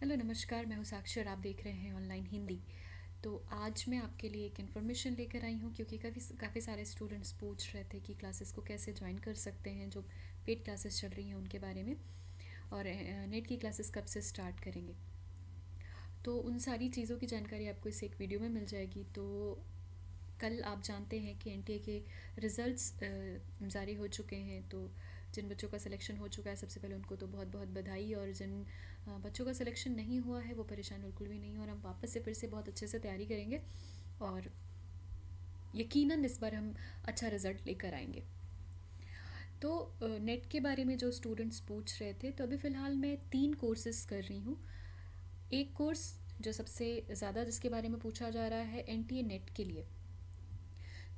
Hello नमस्कार, मैं हूँ साक्षी और आप देख रहे हैं ऑनलाइन हिंदी। तो आज मैं आपके लिए एक इन्फॉर्मेशन लेकर आई हूँ क्योंकि काफ़ी सारे स्टूडेंट्स पूछ रहे थे कि क्लासेस को कैसे ज्वाइन कर सकते हैं, जो पेड क्लासेस चल रही हैं उनके बारे में, और नेट की क्लासेस कब से स्टार्ट करेंगे। तो उन सारी चीज़ों की जानकारी आपको इस एक वीडियो में मिल जाएगी। तो कल आप जानते हैं कि एनटीए के रिज़ल्ट्स जारी हो चुके हैं। तो जिन बच्चों का सिलेक्शन हो चुका है, सबसे पहले उनको तो बहुत बहुत बधाई, और जिन बच्चों का सिलेक्शन नहीं हुआ है वो परेशान बिल्कुल भी नहीं हो। और हम वापस से फिर से बहुत अच्छे से तैयारी करेंगे और यकीनन इस बार हम अच्छा रिज़ल्ट लेकर आएंगे। तो नेट के बारे में जो स्टूडेंट्स पूछ रहे थे, तो अभी फ़िलहाल मैं 3 कोर्सेज़ कर रही हूँ। एक कोर्स जो सबसे ज़्यादा जिसके बारे में पूछा जा रहा है, एनटीए नेट के लिए।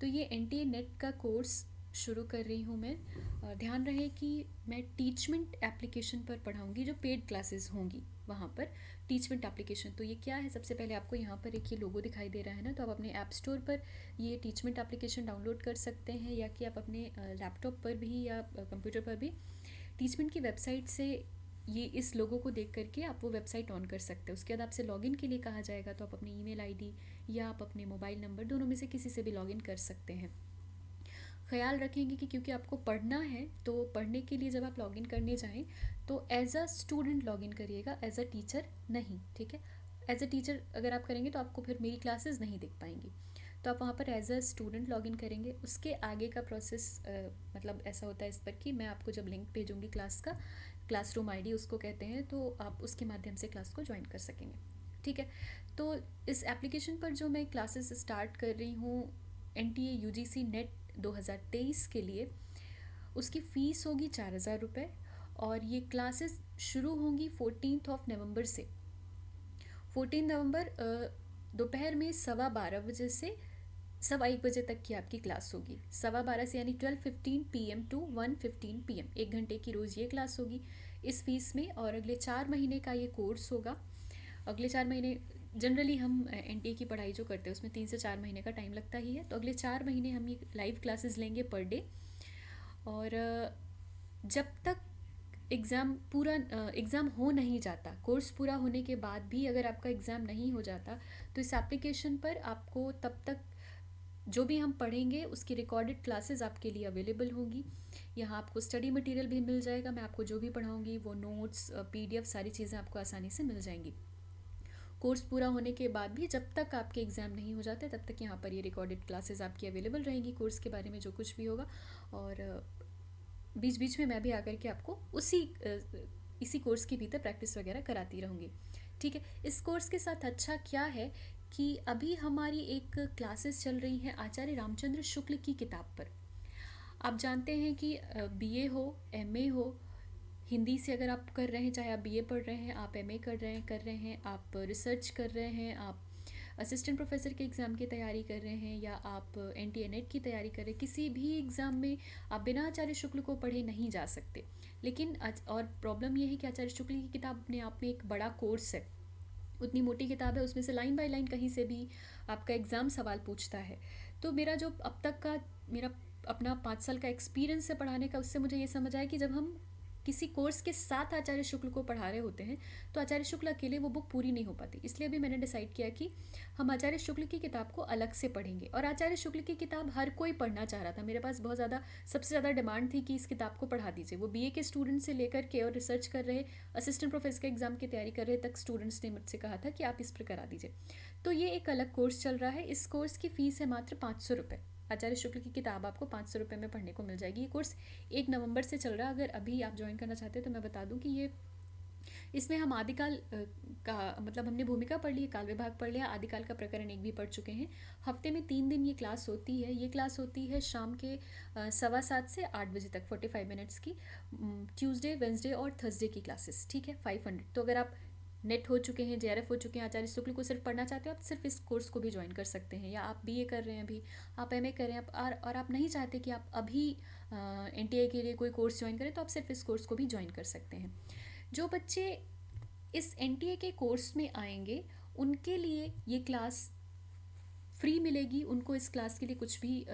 तो ये एनटीए नेट का कोर्स शुरू कर रही हूँ मैं। ध्यान रहे कि मैं टीचमेंट एप्लीकेशन पर पढ़ाऊँगी, जो पेड क्लासेस होंगी वहाँ पर। टीचमेंट एप्लीकेशन तो ये क्या है, सबसे पहले आपको यहाँ पर एक ये लोगो दिखाई दे रहा है ना, तो आप अपने ऐप स्टोर पर ये टीचमेंट एप्लीकेशन डाउनलोड कर सकते हैं, या कि आप अपने लैपटॉप पर भी या कंप्यूटर पर भी टीचमेंट की वेबसाइट से ये इस लोगों को देख करके आप वो वेबसाइट ऑन कर सकते हैं। उसके बाद आपसे लॉगिन के लिए कहा जाएगा, तो आप अपनी ईमेल आईडी या आप अपने मोबाइल नंबर, दोनों में से किसी से भी लॉगिन कर सकते हैं। ख़्याल रखेंगे कि क्योंकि आपको पढ़ना है, तो पढ़ने के लिए जब आप लॉगिन करने जाएं तो एज अ स्टूडेंट लॉगिन करिएगा, एज अ टीचर नहीं, ठीक है। एज अ टीचर अगर आप करेंगे तो आपको फिर मेरी क्लासेस नहीं देख पाएंगी। तो आप वहाँ पर एज अ स्टूडेंट लॉगिन करेंगे। उसके आगे का प्रोसेस मतलब ऐसा होता है इस पर कि मैं आपको जब लिंक भेजूँगी क्लास का, क्लासरूम आईडी उसको कहते हैं, तो आप उसके माध्यम से क्लास को ज्वाइन कर सकेंगे, ठीक है। तो इस एप्लीकेशन पर जो मैं क्लासेस स्टार्ट कर रही हूँ एनटीए यूजीसी नेट 2023 के लिए, उसकी फ़ीस होगी 4,000 रुपये, और ये क्लासेस शुरू होंगी 14 नवंबर से। 14 नवंबर दोपहर में 12:15 बजे से 1:15 तक की आपकी क्लास होगी। 12:15 से यानी 12:15 PM टू 1:15 PM, 1 घंटे की रोज़ ये क्लास होगी इस फीस में। और अगले 4 महीने का ये कोर्स होगा। अगले 4 महीने जनरली हम एनटीए की पढ़ाई जो करते हैं उसमें 3 से 4 महीने का टाइम लगता ही है। तो अगले 4 महीने हम ये लाइव क्लासेस लेंगे पर डे। और जब तक एग्ज़ाम हो नहीं जाता, कोर्स पूरा होने के बाद भी अगर आपका एग्ज़ाम नहीं हो जाता, तो इस एप्लीकेशन पर आपको तब तक जो भी हम पढ़ेंगे उसकी रिकॉर्डेड क्लासेस आपके लिए अवेलेबल होंगी। यहाँ आपको स्टडी मटेरियल भी मिल जाएगा। मैं आपको जो भी पढ़ाऊँगी वो नोट्स, पीडीएफ, सारी चीज़ें आपको आसानी से मिल जाएंगी। कोर्स पूरा होने के बाद भी जब तक आपके एग्ज़ाम नहीं हो जाते, तब तक यहाँ पर ये रिकॉर्डेड क्लासेस आपकी अवेलेबल रहेंगी, कोर्स के बारे में जो कुछ भी होगा। और बीच बीच में मैं भी आकर के आपको इसी कोर्स के भीतर प्रैक्टिस वगैरह कराती रहूँगी, ठीक है। इस कोर्स के साथ अच्छा क्या है कि अभी हमारी एक क्लासेस चल रही हैं आचार्य रामचंद्र शुक्ल की किताब पर। आप जानते हैं कि बीए हो, एमए हो, हिंदी से अगर आप कर रहे हैं, चाहे आप बीए पढ़ रहे हैं, आप एमए कर रहे हैं, आप रिसर्च कर रहे हैं, आप असिस्टेंट प्रोफेसर के एग्ज़ाम की तैयारी कर रहे हैं, या आप एनटीए नेट की तैयारी कर रहे हैं, किसी भी एग्ज़ाम में आप बिना आचार्य शुक्ल को पढ़े नहीं जा सकते। लेकिन और प्रॉब्लम ये है कि आचार्य शुक्ल की किताब अपने आप में एक बड़ा कोर्स है, उतनी मोटी किताब है, उसमें से लाइन बाय लाइन कहीं से भी आपका एग्ज़ाम सवाल पूछता है। तो मेरा जो अब तक का मेरा अपना 5 साल का एक्सपीरियंस है पढ़ाने का, उससे मुझे ये समझ आया कि जब हम किसी कोर्स के साथ आचार्य शुक्ल को पढ़ा रहे होते हैं, तो आचार्य शुक्ल अकेले वो बुक पूरी नहीं हो पाती। इसलिए भी मैंने डिसाइड किया कि हम आचार्य शुक्ल की किताब को अलग से पढ़ेंगे। और आचार्य शुक्ल की किताब हर कोई पढ़ना चाह रहा था, मेरे पास बहुत ज़्यादा, सबसे ज़्यादा डिमांड थी कि इस किताब को पढ़ा दीजिए। वो बीए के स्टूडेंट से लेकर के और रिसर्च कर रहे, असिस्टेंट प्रोफेसर के एग्ज़ाम की तैयारी कर रहे तक स्टूडेंट्स ने मुझसे कहा था कि आप इस पर करा दीजिए। तो ये एक अलग कोर्स चल रहा है। इस कोर्स की फ़ीस है मात्र 500 रुपये। आचार्य शुक्ल की किताब आपको 500 रुपये में पढ़ने को मिल जाएगी। ये कोर्स 1 नवंबर से चल रहा है। अगर अभी आप ज्वाइन करना चाहते हैं तो मैं बता दूं कि ये इसमें हम आदिकाल का मतलब हमने भूमिका पढ़ ली, काल विभाग पढ़ लिया, आदिकाल का प्रकरण 1 भी पढ़ चुके हैं। हफ्ते में 3 दिन ये क्लास होती है। ये क्लास होती है शाम के 7:15 से 8 बजे तक, 45 मिनट्स की। ट्यूसडे, वेंसडे और थर्सडे की क्लासेस, ठीक है। 500। तो अगर आप नेट हो चुके हैं, जेआरएफ हो चुके हैं, आचार्य शुक्ल को सिर्फ पढ़ना चाहते हो, आप सिर्फ इस कोर्स को भी ज्वाइन कर सकते हैं। या आप बीए कर रहे हैं अभी, आप एमए कर रहे हैं, और आप नहीं चाहते कि आप अभी एनटीए के लिए कोई कोर्स ज्वाइन करें, तो आप सिर्फ इस कोर्स को भी ज्वाइन कर सकते हैं। जो बच्चे इस एनटीए के कोर्स में आएंगे उनके लिए ये क्लास फ्री मिलेगी। उनको इस क्लास के लिए कुछ भी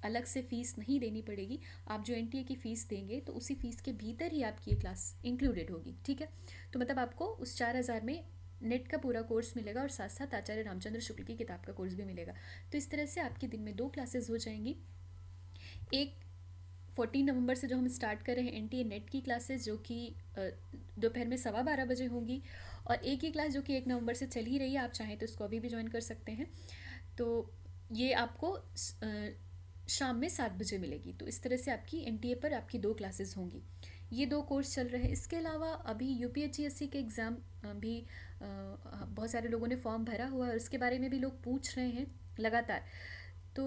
अलग से फ़ीस नहीं देनी पड़ेगी। आप जो एनटीए की फ़ीस देंगे तो उसी फ़ीस के भीतर ही आपकी ये क्लास इंक्लूडेड होगी, ठीक है। तो मतलब आपको उस 4,000 में नेट का पूरा कोर्स मिलेगा और साथ साथ आचार्य रामचंद्र शुक्ल की किताब का कोर्स भी मिलेगा। तो इस तरह से आपकी दिन में 2 क्लासेस हो जाएंगी। एक 14 नवंबर से जो हम स्टार्ट कर रहे हैं एनटीए नेट की क्लासेस, जो कि दोपहर में 12:15 बजे होंगी, और एक ही क्लास जो कि 1 नवंबर से चल ही रही है, आप चाहें तो इसको अभी भी ज्वाइन कर सकते हैं। तो ये आपको शाम में 7 बजे मिलेगी। तो इस तरह से आपकी एनटीए पर आपकी 2 क्लासेस होंगी। ये 2 कोर्स चल रहे हैं। इसके अलावा अभी यूपीएचसीएससी के एग्ज़ाम भी बहुत सारे लोगों ने फॉर्म भरा हुआ है और इसके बारे में भी लोग पूछ रहे हैं लगातार। तो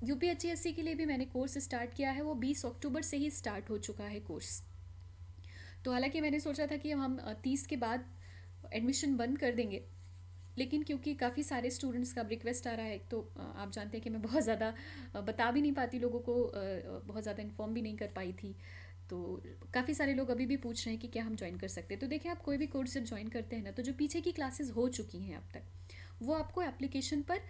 यूपीएचसीएससी के लिए भी मैंने कोर्स स्टार्ट किया है, वो 20 अक्टूबर से ही स्टार्ट हो चुका है कोर्स। तो हालांकि मैंने सोचा था कि हम 30 के बाद एडमिशन बंद कर देंगे, लेकिन क्योंकि काफ़ी सारे स्टूडेंट्स का रिक्वेस्ट आ रहा है, तो आप जानते हैं कि मैं बहुत ज़्यादा बता भी नहीं पाती लोगों को, बहुत ज़्यादा इन्फॉर्म भी नहीं कर पाई थी। तो काफ़ी सारे लोग अभी भी पूछ रहे हैं कि क्या हम ज्वाइन कर सकते हैं। तो देखिए, आप कोई भी कोर्स जब ज्वाइन करते हैं ना, तो जो पीछे की क्लासेस हो चुकी हैं अब तक, वो आपको एप्लीकेशन पर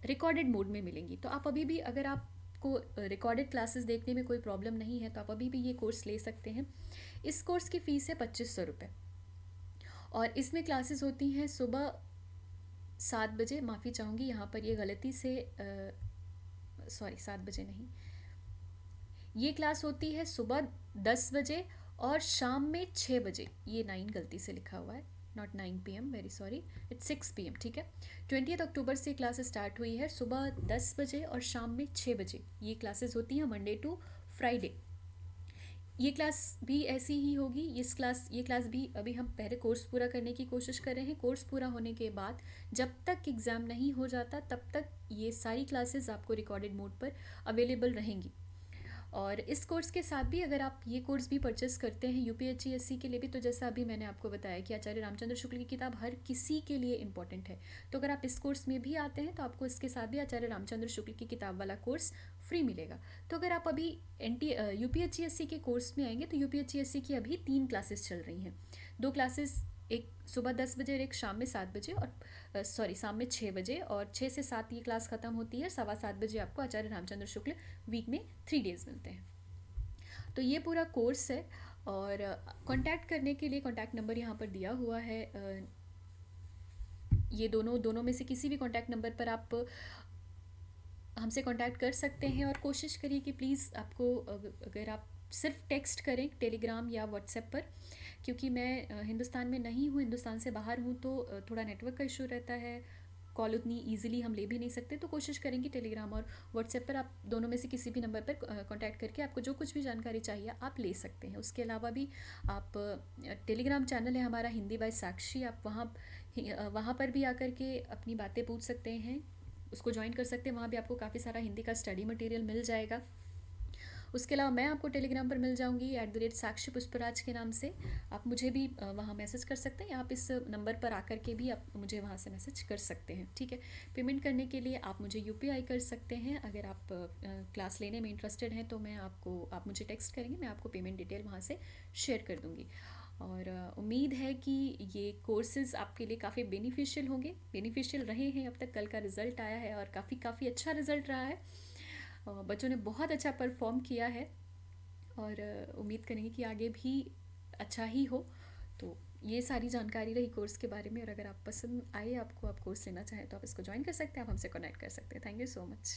रिकॉर्डेड मोड में मिलेंगी। तो आप अभी भी, अगर आपको रिकॉर्डेड क्लासेस देखने में कोई प्रॉब्लम नहीं है, तो आप अभी भी ये कोर्स ले सकते हैं। इस कोर्स की फ़ीस है 2500 रुपये, और इसमें क्लासेस होती हैं सुबह 7 बजे। माफ़ी चाहूँगी, यहाँ पर ये गलती से सॉरी, 7 बजे नहीं, ये क्लास होती है सुबह 10 बजे और शाम में 6 बजे। ये 9 गलती से लिखा हुआ है, not 9 PM, very sorry, it's 6 PM, ठीक है। 20 अक्टूबर से क्लास स्टार्ट हुई है, सुबह 10 बजे और शाम में 6 बजे ये क्लासेस होती हैं, मंडे टू फ्राइडे। ये क्लास भी ऐसी ही होगी। ये क्लास भी अभी हम पहले कोर्स पूरा करने की कोशिश कर रहे हैं। कोर्स पूरा होने के बाद जब तक एग्ज़ाम नहीं हो जाता, तब तक ये सारी क्लासेस आपको रिकॉर्डेड मोड पर अवेलेबल रहेंगी। और इस कोर्स के साथ भी, अगर आप ये कोर्स भी परचेस करते हैं यूपीएचसीएससी के लिए भी, तो जैसा अभी मैंने आपको बताया कि आचार्य रामचंद्र शुक्ल की किताब हर किसी के लिए इंपॉर्टेंट है। तो अगर आप इस कोर्स में भी आते हैं, तो आपको इसके साथ भी आचार्य रामचंद्र शुक्ल की किताब वाला कोर्स फ्री मिलेगा। तो अगर आप अभी यूपीएचसीएससी के कोर्स में आएंगे, तो यूपीएचसीएससी की अभी 3 क्लासेस चल रही हैं। 2 क्लासेस, एक सुबह 10 बजे और एक शाम में 7 बजे, और सॉरी, शाम में 6 बजे, और 6 से 7 ये क्लास ख़त्म होती है। 7:15 बजे आपको आचार्य रामचंद्र शुक्ल वीक में 3 डेज़ मिलते हैं। तो ये पूरा कोर्स है। और कांटेक्ट करने के लिए कांटेक्ट नंबर यहाँ पर दिया हुआ है। ये दोनों में से किसी भी कांटेक्ट नंबर पर आप हमसे कांटेक्ट कर सकते हैं। और कोशिश करिए कि प्लीज़ आपको, अगर आप सिर्फ टेक्स्ट करें टेलीग्राम या व्हाट्सएप पर, क्योंकि मैं हिंदुस्तान में नहीं हूँ, हिंदुस्तान से बाहर हूँ, तो थोड़ा नेटवर्क का इशू रहता है, कॉल उतनी ईजिली हम ले भी नहीं सकते। तो कोशिश करेंगे टेलीग्राम और व्हाट्सएप पर आप दोनों में से किसी भी नंबर पर कांटेक्ट करके आपको जो कुछ भी जानकारी चाहिए आप ले सकते हैं। उसके अलावा भी आप, टेलीग्राम चैनल है हमारा हिंदी बाय साक्षी, आप वहाँ पर भी आकर के अपनी बातें पूछ सकते हैं, उसको ज्वाइन कर सकते हैं। वहाँ भी आपको काफ़ी सारा हिंदी का स्टडी मटेरियल मिल जाएगा। उसके अलावा मैं आपको टेलीग्राम पर मिल जाऊंगी @साक्षी पुष्पराज के नाम से। आप मुझे भी वहाँ मैसेज कर सकते हैं, आप इस नंबर पर आकर के भी आप मुझे वहाँ से मैसेज कर सकते हैं, ठीक है। पेमेंट करने के लिए आप मुझे यूपीआई कर सकते हैं। अगर आप क्लास लेने में इंटरेस्टेड हैं, तो आप मुझे टेक्स्ट करेंगे, मैं आपको पेमेंट डिटेल वहाँ से शेयर कर दूँगी। और उम्मीद है कि ये कोर्सेज़ आपके लिए काफ़ी बेनिफिशियल होंगे, बेनिफिशियल रहे हैं अब तक। कल का रिज़ल्ट आया है और काफ़ी अच्छा रिज़ल्ट रहा है। बच्चों ने बहुत अच्छा परफॉर्म किया है, और उम्मीद करेंगे कि आगे भी अच्छा ही हो। तो ये सारी जानकारी रही कोर्स के बारे में, और अगर आप पसंद आए, आपको आप कोर्स लेना चाहें, तो आप इसको ज्वाइन कर सकते हैं, आप हमसे कनेक्ट कर सकते हैं। Thank you so much.